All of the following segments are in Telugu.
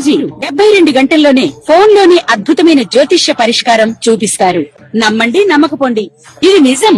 గురూజీ 72 గంటల్లోనే ఫోన్ లోనే అద్భుతమైన జ్యోతిష్య పరిష్కారం చూపిస్తారు. నమ్మండి, నమ్మకపోండి, ఇది నిజం.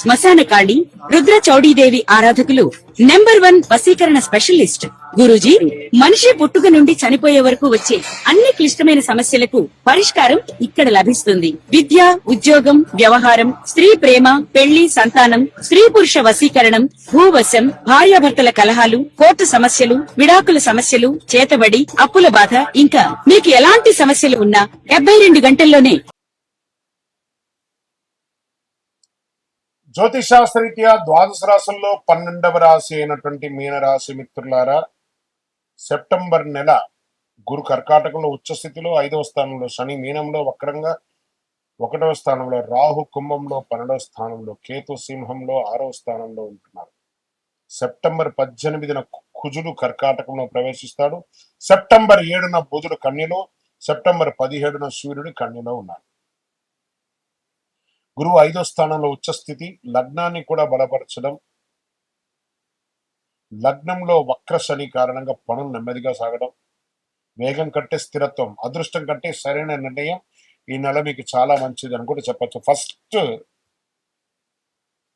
శ్మశాన కాళి రుద్ర చౌడీదేవి ఆరాధకులు నంబర్ 1 వశీకరణ స్పెషలిస్ట్ గురూజీ. మనిషి పుట్టుక నుండి చనిపోయే వరకు వచ్చే అన్ని క్లిష్టమైన సమస్యలకు పరిష్కారం ఇక్కడ లభిస్తుంది. విద్య, ఉద్యోగం, వ్యవహారం, స్త్రీ ప్రేమ, పెళ్లి, సంతానం, స్త్రీ పురుష వశీకరణం, భూవశం, భార్యాభర్తల కలహాలు, కోర్టు సమస్యలు, విడాకుల సమస్యలు, చేతబడి, అప్పుల బాధ, ఇంకా మీకు ఎలాంటి సమస్యలు ఉన్నా 72 గంటల్లోనే. జ్యోతిశాస్త్రరీత్యా ద్వాదశ రాశుల్లో 12వ రాశి అయినటువంటి మీనరాశి మిత్రులారా, సెప్టెంబర్ నెల గురు కర్కాటకంలో ఉచ్చస్థితిలో, 5వ స్థానంలో శని మీనంలో వక్రంగా, 1వ స్థానంలో రాహు కుంభంలో, 12వ స్థానంలో కేతు సింహంలో, 6వ స్థానంలో ఉంటున్నారు. సెప్టెంబర్ 18న కుజుడు కర్కాటకంలో ప్రవేశిస్తాడు. సెప్టెంబర్ 7న బుధుడు కన్యలో, సెప్టెంబర్ 17న సూర్యుడు కన్యలో ఉన్నారు. గురువు 5వ స్థానంలో ఉచ్చస్థితి, లగ్నాన్ని కూడా బలపరచడం, లగ్నంలో వక్ర శని కారణంగా పనులు నెమ్మదిగా సాగడం, వేగం కంటే స్థిరత్వం, అదృష్టం కంటే సరైన నిర్ణయం ఈ నెల మీకు చాలా మంచిది అని కూడా చెప్పచ్చు. ఫస్ట్,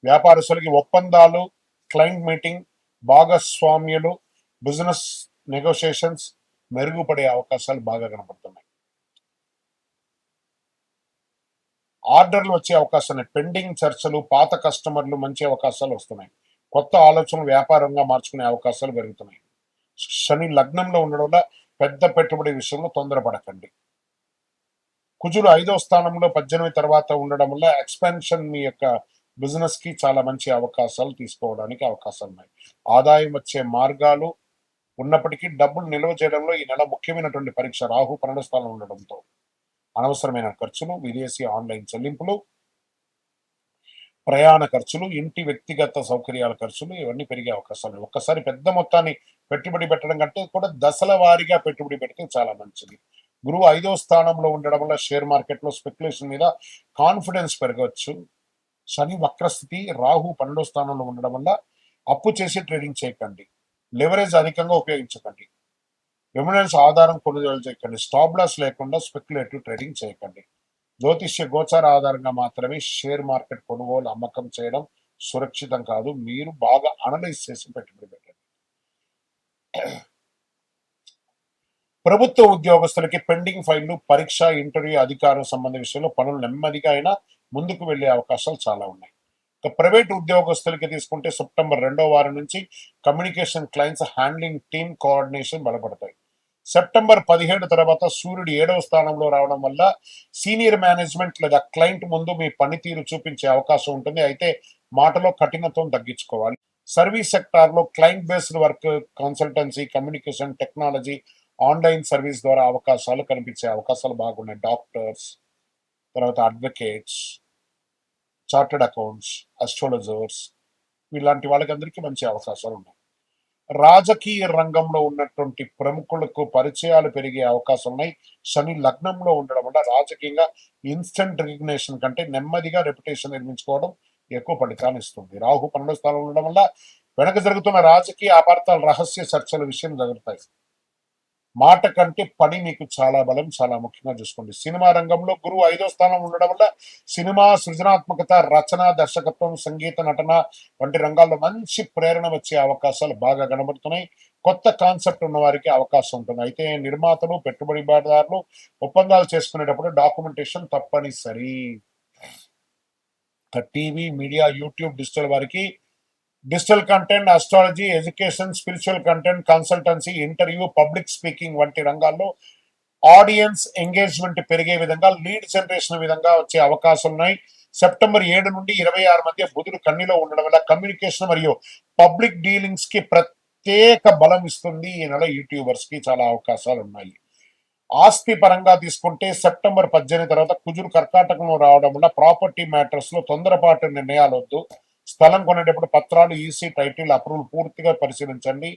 వ్యాపారస్తులకి ఒప్పందాలు, క్లయింట్ మీటింగ్, భాగస్వామ్యులు, బిజినెస్ నెగోషియేషన్స్ మెరుగుపడే అవకాశాలు బాగా కనపడుతున్నాయి. ఆర్డర్లు వచ్చే అవకాశాలు, పెండింగ్ చర్చలు, పాత కస్టమర్లు మంచి అవకాశాలు వస్తున్నాయి. కొత్త ఆలోచనలు వ్యాపారంగా మార్చుకునే అవకాశాలు పెరుగుతున్నాయి. శని లగ్నంలో ఉండడం వల్ల పెద్ద పెట్టుబడి విషయంలో తొందరపడకండి. కుజుడు 5వ స్థానంలో 18 తర్వాత ఉండడం వల్ల ఎక్స్పాన్షన్ మీ యొక్క బిజినెస్ కి చాలా మంచి అవకాశాలు తీసుకోవడానికి అవకాశాలు ఉన్నాయి. ఆదాయం వచ్చే మార్గాలు ఉన్నప్పటికీ డబ్బులు నిల్వ చేయడంలో ఈ నెల ముఖ్యమైనటువంటి పరీక్ష. రాహు 12వ స్థానంలో ఉండడంతో అనవసరమైన ఖర్చులు, విదేశీ ఆన్లైన్ చెల్లింపులు, ప్రయాణ ఖర్చులు, ఇంటి వ్యక్తిగత సౌకర్యాల ఖర్చులు ఇవన్నీ పెరిగే అవకాశాలు. ఒక్కసారి పెద్ద మొత్తాన్ని పెట్టుబడి పెట్టడం కంటే కూడా దశల వారీగా పెట్టుబడి పెడితే చాలా మంచిది. గురువు 5వ స్థానంలో ఉండడం వల్ల షేర్ మార్కెట్ లో స్పెక్యులేషన్ మీద కాన్ఫిడెన్స్ పెరగవచ్చు. శని వక్రస్థితి, రాహు 12వ స్థానంలో ఉండడం వల్ల అప్పు చేసి ట్రేడింగ్ చేయకండి. లెవరేజ్ అధికంగా ఉపయోగించకండి. ఎమినెన్స్ ఆధారం కొనుగోలు చేయకండి. స్టాప్ లాస్ లేకుండా స్పెక్యులేటివ్ ట్రేడింగ్ చేయకండి. జ్యోతిష్య గోచార ఆధారంగా మాత్రమే షేర్ మార్కెట్ కొనుగోలు, అమ్మకం చేయడం సురక్షితం కాదు. మీరు బాగా అనలైజ్ చేసి పెట్టుబడి పెట్టండి. ప్రభుత్వ ఉద్యోగస్తులకి పెండింగ్ ఫైళ్లు, పరీక్ష, ఇంటర్వ్యూ, అధికారం సంబంధ విషయంలో పనులు నెమ్మదిగా అయినా ముందుకు వెళ్లే అవకాశాలు చాలా ఉన్నాయి. ప్రైవేట్ ఉద్యోగస్తులకి తీసుకుంటే సెప్టెంబర్ 2వ వారం నుంచి communication, clients handling, team coordination బలపడతాయి. సెప్టెంబర్ 17 తర్వాత సూర్యుడు 7వ స్థానంలో రావడం వల్ల సీనియర్ మేనేజ్మెంట్ లేదా క్లయింట్ ముందు మీ పనితీరు చూపించే అవకాశం ఉంటుంది. అయితే మాటలో కఠినత్వం తగ్గించుకోవాలి. సర్వీస్ సెక్టార్ లో client based work, consultancy, communication, technology, online service ద్వారా అవకాశాలు కనిపించే అవకాశాలు బాగున్నాయి. డాక్టర్స్, తర్వాత అడ్వకేట్స్, చార్టెడ్ అకౌంట్స్, అస్ట్రాలజర్స్ ఇలాంటి వాళ్ళకందరికీ మంచి అవకాశాలు ఉన్నాయి. రాజకీయ రంగంలో ఉన్నటువంటి ప్రముఖులకు పరిచయాలు పెరిగే అవకాశం ఉన్నాయి. శని లగ్నంలో ఉండడం వల్ల రాజకీయంగా ఇన్స్టెంట్ రికగ్నేషన్ కంటే నెమ్మదిగా రెప్యుటేషన్ నిర్మించుకోవడం ఎక్కువ ఫలితాన్ని ఇస్తుంది. రాహు 12వ స్థానంలో ఉండడం వల్ల వెనక జరుగుతున్న రాజకీయ అపార్థాలు, రహస్య చర్చల విషయం జరుగుతాయి. మాట కంటే పని మీకు చాలా బలం, చాలా ముఖ్యంగా చూసుకోండి. సినిమా రంగంలో గురువు 5వ స్థానం ఉండడం వల్ల సినిమా సృజనాత్మకత, రచన, దర్శకత్వం, సంగీత, నటన వంటి రంగాల్లో మంచి ప్రేరణ వచ్చే అవకాశాలు బాగా కనబడుతున్నాయి. కొత్త కాన్సెప్ట్ ఉన్న వారికి అవకాశం ఉంటుంది. అయితే నిర్మాతలు, పెట్టుబడిదారులు ఒప్పందాలు చేసుకునేటప్పుడు డాక్యుమెంటేషన్ తప్పనిసరి. టీవీ, మీడియా, యూట్యూబ్, డిజిటల్ వారికి digital content, astrology, education, spiritual content, consultancy, interview, public speaking వంటి రంగాల్లో ఆడియన్స్ ఎంగేజ్మెంట్ పెరిగే విధంగా, లీడ్ జనరేషన్ విధంగా వచ్చే అవకాశాలు ఉన్నాయి. సెప్టెంబర్ 7 నుండి 26 మధ్య బుధుడు కన్యలో ఉండడం వల్ల కమ్యూనికేషన్ మరియు పబ్లిక్ డీలింగ్స్ కి ప్రత్యేక బలం ఇస్తుంది. ఈ నెల యూట్యూబర్స్ కి చాలా అవకాశాలు ఉన్నాయి. ఆస్తి పరంగా తీసుకుంటే సెప్టెంబర్ 18 తర్వాత కుజుడు కర్కాటకంలో రావడం వల్ల ప్రాపర్టీ మ్యాటర్స్ లో తొందరపాటు నిర్ణయాలు వద్దు. స్థలం కొనేటప్పుడు పత్రాలు, ఈసీ, టైటిల్, అప్రూవల్ పూర్తిగా పరిశీలించండి.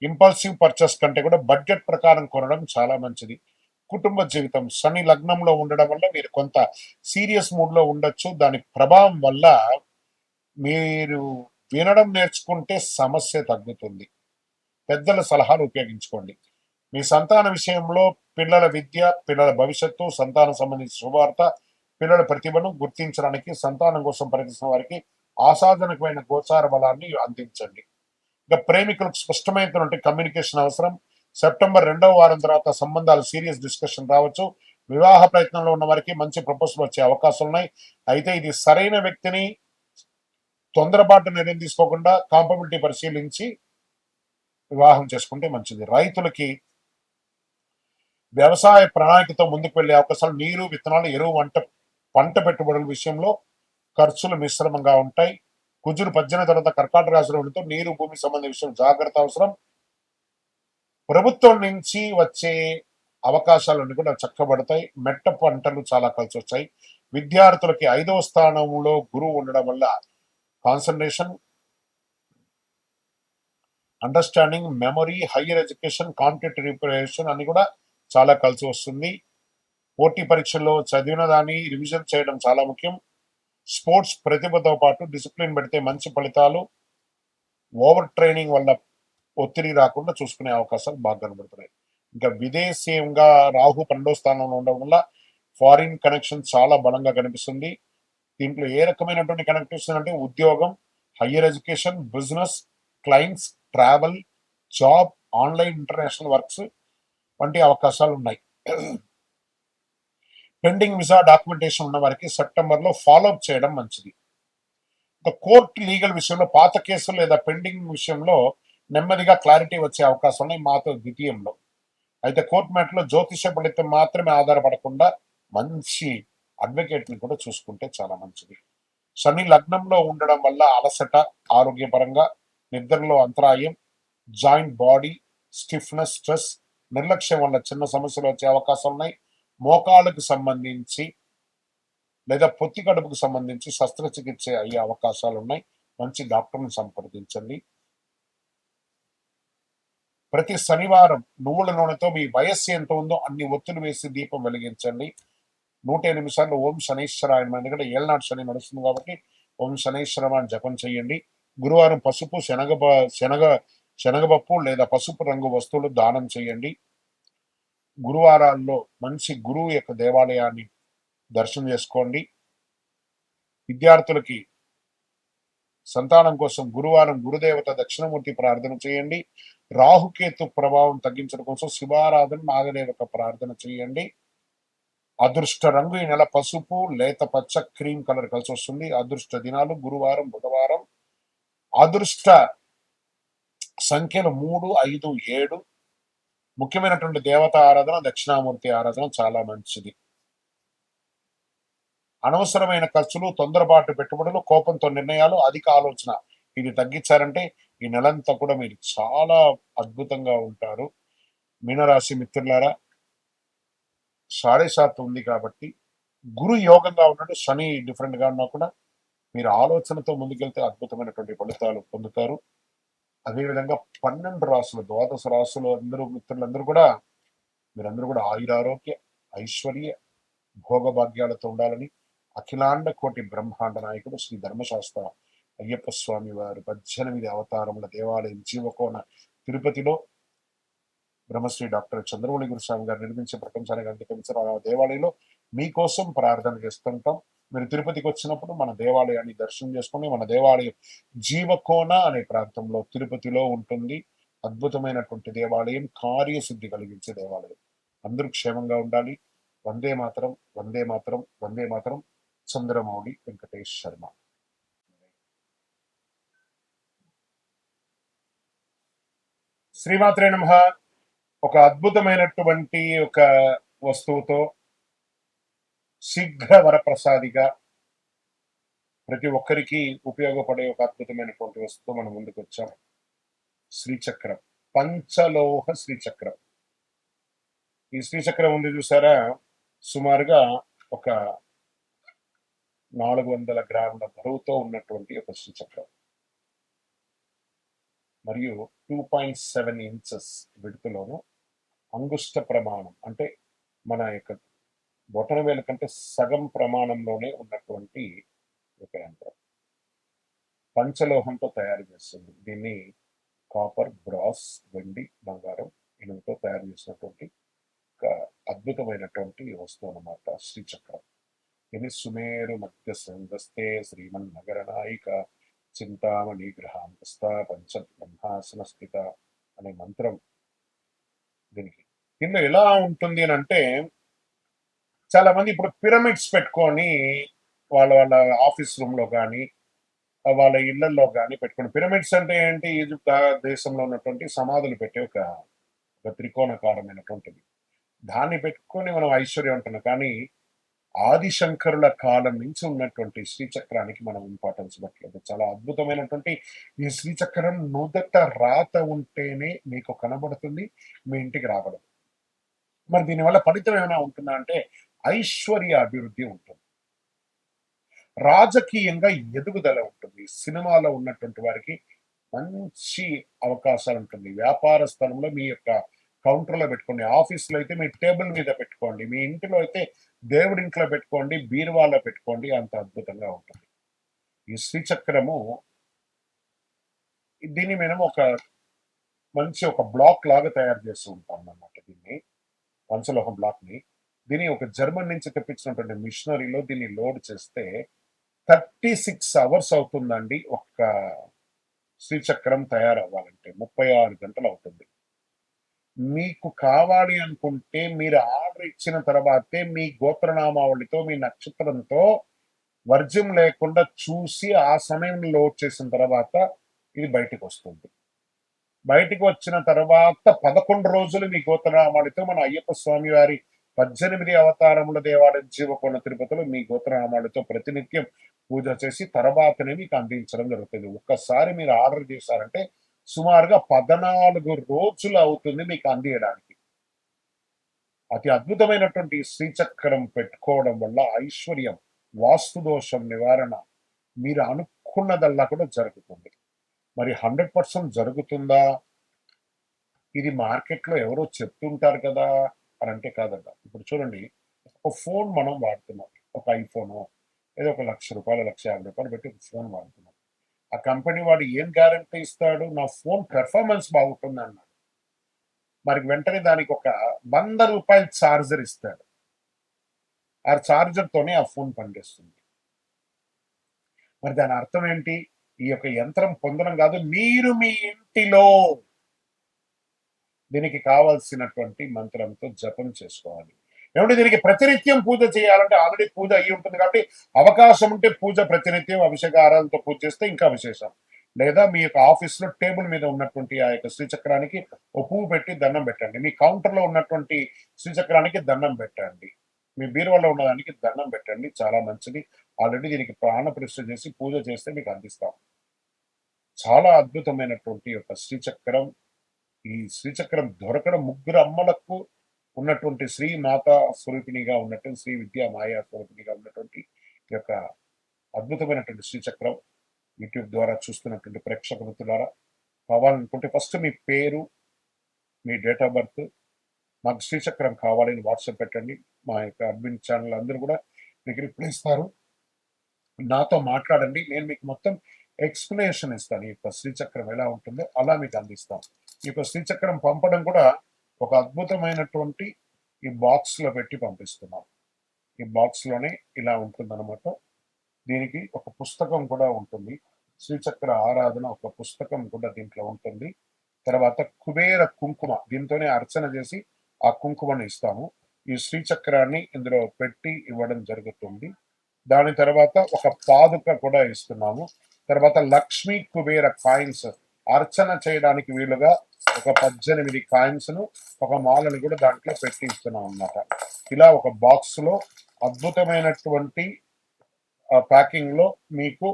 ఇంపల్సివ్ పర్చేస్ కంటే కూడా బడ్జెట్ ప్రకారం కొనడం చాలా మంచిది. కుటుంబ జీవితం, శని లగ్నంలో ఉండడం వల్ల మీరు కొంత సీరియస్ మూడ్ లో ఉండొచ్చు. దాని ప్రభావం వల్ల మీరు వినడం నేర్చుకుంటే సమస్య తగ్గుతుంది. పెద్దల సలహాలు ఉపయోగించుకోండి. మీ సంతాన విషయంలో పిల్లల విద్య, పిల్లల భవిష్యత్తు, సంతానం సంబంధించిన శుభవార్త, పిల్లల ప్రతిభను గుర్తించడానికి సంతానం కోసం ప్రయత్నిస్తున్న వారికి ఆశాజనకమైన గోచార బలాన్ని అందించండి. ఇక ప్రేమికులకు స్పష్టమైనటువంటి కమ్యూనికేషన్ అవసరం. సెప్టెంబర్ 2వ వారం తర్వాత సంబంధాలు సీరియస్ డిస్కషన్ రావచ్చు. వివాహ ప్రయత్నంలో ఉన్న వారికి మంచి ప్రపోజల్ వచ్చే అవకాశాలు ఉన్నాయి. అయితే ఇది సరైన వ్యక్తిని తొందరపాటు నిర్ణయం తీసుకోకుండా కాంపబిలిటీ పరిశీలించి వివాహం చేసుకుంటే మంచిది. రైతులకి వ్యవసాయ ప్రణాళికతో ముందుకు వెళ్లే అవకాశాలు. నీరు, విత్తనాలు, ఎరువు, పంట పెట్టుబడుల విషయంలో ఖర్చులు మిశ్రమంగా ఉంటాయి. కుజుడు 18 తర్వాత కర్కాటక రాశిలో ఉండటంతో నీరు, భూమి సంబంధ విషయం జాగ్రత్త అవసరం. ప్రభుత్వం నుంచి వచ్చే అవకాశాలన్నీ కూడా చక్కబడతాయి. మెట్ట పంటలు చాలా కలిసి వచ్చాయి. విద్యార్థులకి 5వ స్థానంలో గురువు ఉండడం వల్ల concentration, understanding, memory, higher education, competitive preparation అన్ని కూడా చాలా కలిసి వస్తుంది. పోటీ పరీక్షల్లో చదివిన దాన్ని రివిజన్ చేయడం చాలా ముఖ్యం. స్పోర్ట్స్ ప్రతిభతో పాటు డిసిప్లిన్ పెడితే మంచి ఫలితాలు. ఓవర్ ట్రైనింగ్ వల్ల ఒత్తిడి రాకుండా చూసుకునే అవకాశాలు బాగా కనబడుతున్నాయి. ఇంకా విదేశీయంగా రాహు 12వ స్థానంలో ఉండడం వల్ల ఫారిన్ కనెక్షన్ చాలా బలంగా కనిపిస్తుంది. దీంట్లో ఏ రకమైనటువంటి కనెక్టివిటీ అంటే ఉద్యోగం, higher education, business, clients, travel, job, online international works వంటి అవకాశాలు ఉన్నాయి. పెండింగ్ వీసా డాక్యుమెంటేషన్ ఉన్న వారికి సెప్టెంబర్లో ఫాలోఅప్ చేయడం మంచిది. కోర్టు లీగల్ విషయంలో పాత కేసులు లేదా పెండింగ్ విషయంలో నెమ్మదిగా క్లారిటీ వచ్చే అవకాశం ఉన్నాయి మాతో ద్వితీయంలో. అయితే కోర్టు మ్యాటర్లో జ్యోతిష ఫలితం మాత్రమే ఆధారపడకుండా మంచి అడ్వకేట్ని కూడా చూసుకుంటే చాలా మంచిది. శని లగ్నంలో ఉండడం వల్ల అలసట, ఆరోగ్యపరంగా నిద్రలో అంతరాయం, జాయింట్ బాడీ స్టిఫ్నెస్, స్ట్రెస్, నిర్లక్ష్యం వల్ల చిన్న సమస్యలు వచ్చే అవకాశాలు ఉన్నాయి. మోకాళ్ళకు సంబంధించి లేదా పొత్తి కడుపుకు సంబంధించి శస్త్రచికిత్స అయ్యే అవకాశాలు ఉన్నాయి. మంచి డాక్టర్ని సంప్రదించండి. ప్రతి శనివారం నువ్వుల నూనెతో మీ వయస్సు ఎంత ఉందో అన్ని ఒత్తులు వేసి దీపం వెలిగించండి. 108 నిమిషాల్లో ఓం శనైశ్వరాయ, ఎందుకంటే ఏళ్ళనాడు శని నడుస్తుంది కాబట్టి ఓం శనైశ్వర అని జపం చేయండి. గురువారం పసుపు, శనగపప్పు లేదా పసుపు రంగు వస్తువులు దానం చేయండి. గురువారాల్లో మంచి గురువు యొక్క దేవాలయాన్ని దర్శనం చేసుకోండి. విద్యార్థులకి సంతానం కోసం గురువారం గురుదేవత దక్షిణమూర్తి ప్రార్థన చేయండి. రాహుకేతు ప్రభావం తగ్గించడం కోసం శివారాధన, నాగదేవత ప్రార్థన చేయండి. అదృష్ట రంగు ఈ నెల పసుపు, లేత పచ్చ, క్రీమ్ కలర్ కలిసి వస్తుంది. అదృష్ట దినాలు గురువారం, బుధవారం. అదృష్ట సంఖ్యలు 3, 5, 7. ముఖ్యమైనటువంటి దేవత ఆరాధన దక్షిణామూర్తి ఆరాధన చాలా మంచిది. అనవసరమైన ఖర్చులు, తొందరపాటు పెట్టుబడులు, కోపంతో నిర్ణయాలు, అధిక ఆలోచన ఇది తగ్గించారంటే ఈ నెలంతా కూడా మీరు చాలా అద్భుతంగా ఉంటారు. మీనరాశి మిత్రులారా, 7.5 ఉంది కాబట్టి గురు యోగంగా ఉన్నాడు, శని డిఫరెంట్ గా ఉన్నా కూడా మీరు ఆలోచనతో ముందుకెళ్తే అద్భుతమైనటువంటి ఫలితాలు పొందుతారు. అదేవిధంగా 12 రాసులు, ద్వాదశ రాసులు మిత్రులందరూ కూడా మీరందరూ కూడా ఆయురారోగ్య, ఐశ్వర్య, భోగభాగ్యాలతో ఉండాలని అఖిలాండ కోటి బ్రహ్మాండ నాయకుడు శ్రీ ధర్మశాస్త్ర అయ్యప్ప స్వామి వారు 18 అవతారముల దేవాలయం జీవకోన తిరుపతిలో బ్రహ్మశ్రీ డాక్టర్ చంద్రమౌళి గురుస్వామి గారు నిర్మించే ప్రపంచానికి అంకితం ఆ దేవాలయంలో మీకోసం ప్రార్థన చేస్తుంటాం. మీరు తిరుపతికి వచ్చినప్పుడు మన దేవాలయాన్ని దర్శనం చేసుకుని, మన దేవాలయం జీవకోన అనే ప్రాంతంలో తిరుపతిలో ఉంటుంది. అద్భుతమైనటువంటి దేవాలయం, కార్యసిద్ధి కలిగించే దేవాలయం. అందరూ క్షేమంగా ఉండాలి. వందే మాతరం, వందే మాతరం, వందే మాతరం. చంద్రమౌళి వెంకటేష్ శర్మ. శ్రీమాత్రే నమః. ఒక అద్భుతమైనటువంటి ఒక వస్తువుతో శీఘ్ర వరప్రసాదిగా ప్రతి ఒక్కరికి ఉపయోగపడే ఒక అద్భుతమైనటువంటి వస్తువు మనం ముందుకు వచ్చాం. శ్రీచక్రం, పంచలోహ శ్రీచక్రం. ఈ శ్రీచక్రం ఉంది చూసారా, సుమారుగా ఒక 400 గ్రాముల బరువుతో ఉన్నటువంటి ఒక శ్రీచక్రం మరియు 2.7 ఇంచెస్ విడుతులోను అంగుష్ట ప్రమాణం అంటే మన యొక్క బొటన వేల కంటే సగం ప్రమాణంలోనే ఉన్నటువంటి ఒక యంత్రం. పంచలోహంతో తయారు చేస్తుంది. దీన్ని కాపర్, బ్రాస్, వెండి, బంగారం ఇనుముతో తయారు చేసినటువంటి ఒక అద్భుతమైనటువంటి వస్తువు అన్నమాట శ్రీచక్రం. ఇది సుమేరు మధ్య సంగస్తే శ్రీమన్ నగర నాయిక చింతామణి గ్రహాంతస్థ పంచ బ్రహ్మాసన స్థిత అనే మంత్రం దీనికి. కింద ఎలా ఉంటుంది అని అంటే, చాలా మంది ఇప్పుడు పిరమిడ్స్ పెట్టుకొని వాళ్ళ వాళ్ళ ఆఫీస్ రూమ్ లో కానీ వాళ్ళ ఇళ్లలో కానీ పెట్టుకొని, పిరమిడ్స్ అంటే ఏంటి, ఈజిప్ట్ దేశంలో ఉన్నటువంటి సమాధులు పెట్టే ఒక ఒక త్రికోణాకారమైనటువంటిది. దాన్ని పెట్టుకొని మనం ఐశ్వర్యం అంటున్నాం. కానీ ఆదిశంకరుల కాలం నుంచి ఉన్నటువంటి శ్రీచక్రానికి మనం ఇంపార్టెన్స్ ఇవ్వట్లేదు. చాలా అద్భుతమైనటువంటి ఈ శ్రీచక్రం నుదట రాత ఉంటేనే మీకు కనబడుతుంది, మీ ఇంటికి రాబడదు. మరి దీనివల్ల ఫలితం ఏమైనా ఉంటుందా అంటే ఐశ్వర్య అభివృద్ధి ఉంటుంది, రాజకీయంగా ఎదుగుదల ఉంటుంది, సినిమాలో ఉన్నటువంటి వారికి మంచి అవకాశాలు ఉంటుంది, వ్యాపార స్థలంలో మీ యొక్క కౌంటర్లో పెట్టుకోండి, ఆఫీస్లో అయితే మీ టేబుల్ మీద పెట్టుకోండి, మీ ఇంటిలో అయితే దేవుడి ఇంట్లో పెట్టుకోండి, బీరువాలో పెట్టుకోండి, అంత అద్భుతంగా ఉంటుంది ఈ శ్రీచక్రము. దీన్ని మేము ఒక మంచి ఒక బ్లాక్ లాగా తయారు చేస్తూ ఉంటాం అన్నమాట. దీన్ని పంచలోహ బ్లాక్ ని, దీన్ని ఒక జర్మన్ నుంచి తెప్పించినటువంటి మిషనరీలో దీన్ని లోడ్ చేస్తే 36 అవర్స్ అవుతుందండి ఒక్క శ్రీచక్రం తయారవ్వాలంటే. 36 గంటలు అవుతుంది. మీకు కావాలి అనుకుంటే మీరు ఆర్డర్ ఇచ్చిన తర్వాతే మీ గోత్రనామావళితో మీ నక్షత్రంతో వర్జ్యం లేకుండా చూసి ఆ సమయంలో లోడ్ చేసిన తర్వాత ఇది బయటకు వస్తుంది. బయటికి వచ్చిన తర్వాత 11 రోజులు మీ గోత్రనామాలతో మన అయ్యప్ప స్వామి వారి 18 అవతారముల దేవాలయం జీవకోణ తిరుపతిలో మీ గోత్రనామాలతో ప్రతినిత్యం పూజ చేసి తర్వాతనే మీకు అందించడం జరుగుతుంది. ఒక్కసారి మీరు ఆర్డర్ చేశారంటే సుమారుగా 14 రోజులు అవుతుంది మీకు అందియడానికి. అతి అద్భుతమైనటువంటి శ్రీచక్రం పెట్టుకోవడం వల్ల ఐశ్వర్యం, వాస్తు దోషం నివారణ, మీరు అనుకున్నదల్లా కూడా జరుగుతుంది. మరి 100% జరుగుతుందా? ఇది మార్కెట్లో ఎవరో చెప్తుంటారు కదా అని అంటే కాదట. ఇప్పుడు చూడండి, ఒక ఫోన్ మనం వాడుతున్నాం, ఒక ఐఫోన్ ఏదో ఒక ₹1,00,000 ₹1,50,000 పెట్టి ఒక ఫోన్ వాడుతున్నాం. ఆ కంపెనీ వాడు ఏం గ్యారంటీ ఇస్తాడు? నా ఫోన్ పెర్ఫార్మెన్స్ బాగుంటుంది అన్నాడు. మరి వెంటనే దానికి ఒక ₹100 ఛార్జర్ ఇస్తాడు. ఆ ఛార్జర్ తోనే ఆ ఫోన్ పనిచేస్తుంది. మరి దాని అర్థం ఏంటి? ఈ యొక్క యంత్రం పొందడం కాదు, మీరు మీ ఇంటిలో దీనికి కావాల్సినటువంటి మంత్రంతో జపం చేసుకోవాలి. ఏమంటే దీనికి ప్రతినిత్యం పూజ చేయాలంటే ఆల్రెడీ పూజ అయ్యి ఉంటుంది కాబట్టి అవకాశం ఉంటే పూజ ప్రతినిత్యం అభిషేక ఆరాధనతో పూజ చేస్తే ఇంకా విశేషం. లేదా మీ యొక్క ఆఫీస్లో టేబుల్ మీద ఉన్నటువంటి ఆ యొక్క శ్రీచక్రానికి ఓ పువ్వు పెట్టి దండం పెట్టండి, మీ కౌంటర్లో ఉన్నటువంటి శ్రీచక్రానికి దండం పెట్టండి, మీ బీరువాలో ఉన్నదానికి దండం పెట్టండి. చాలా మంచిది. ఆల్రెడీ దీనికి ప్రాణ ప్రతిష్ఠ చేసి పూజ చేస్తే మీకు అందిస్తాం. చాలా అద్భుతమైనటువంటి యొక్క శ్రీచక్రం. ఈ శ్రీచక్రం దొరకడం ముగ్గురు అమ్మలకు ఉన్నటువంటి శ్రీ మాతా స్వరూపిణిగా ఉన్నటువంటి శ్రీ విద్యా మాయా స్వరూపిణిగా ఉన్నటువంటి ఈ యొక్క అద్భుతమైనటువంటి శ్రీచక్రం యూట్యూబ్ ద్వారా చూస్తున్నటువంటి ప్రేక్షక మిత్రులారా, కావాలనుకుంటే ఫస్ట్ మీ పేరు, మీ డేట్ ఆఫ్ బర్త్, మాకు శ్రీచక్రం కావాలని వాట్సాప్ పెట్టండి. మా యొక్క అడ్మిన్ ఛానల్ అందరూ కూడా మీకు రిప్లై ఇస్తారు. నాతో మాట్లాడండి, నేను మీకు మొత్తం ఎక్స్ప్లెనేషన్ ఇస్తాను. ఈ యొక్క శ్రీచక్రం ఎలా ఉంటుందో అలా మీకు అందిస్తాం. ఈ యొక్క శ్రీచక్రం పంపడం కూడా ఒక అద్భుతమైనటువంటి ఈ బాక్స్ లో పెట్టి పంపిస్తున్నాం. ఈ బాక్స్ లోనే ఇలా ఉంటుందన్నమాట. దీనికి ఒక పుస్తకం కూడా ఉంటుంది, శ్రీచక్ర ఆరాధన ఒక పుస్తకం కూడా దీంట్లో ఉంటుంది. తర్వాత కుబేర కుంకుమ, దీంతోనే అర్చన చేసి ఆ కుంకుమను ఇస్తాము. ఈ శ్రీచక్రాన్ని ఇందులో పెట్టి ఇవ్వడం జరుగుతుంది. దాని తర్వాత ఒక పాదుక కూడా ఇస్తున్నాము. తర్వాత లక్ష్మీ కుబేర కాయిన్స్ అర్చన చేయడానికి వీలుగా ఒక 18 కాయిన్స్ ను, ఒక మాలను కూడా దాంట్లో పెట్టి ఇస్తున్నాం అన్నమాట. ఇలా ఒక బాక్స్ లో అద్భుతమైనటువంటి ప్యాకింగ్ లో మీకు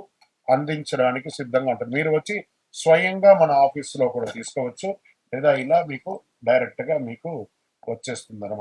అందించడానికి సిద్ధంగా ఉంటుంది. మీరు వచ్చి స్వయంగా మన ఆఫీస్ లో కూడా తీసుకోవచ్చు, లేదా ఇలా మీకు డైరెక్ట్ గా మీకు వచ్చేస్తుంది అనమాట.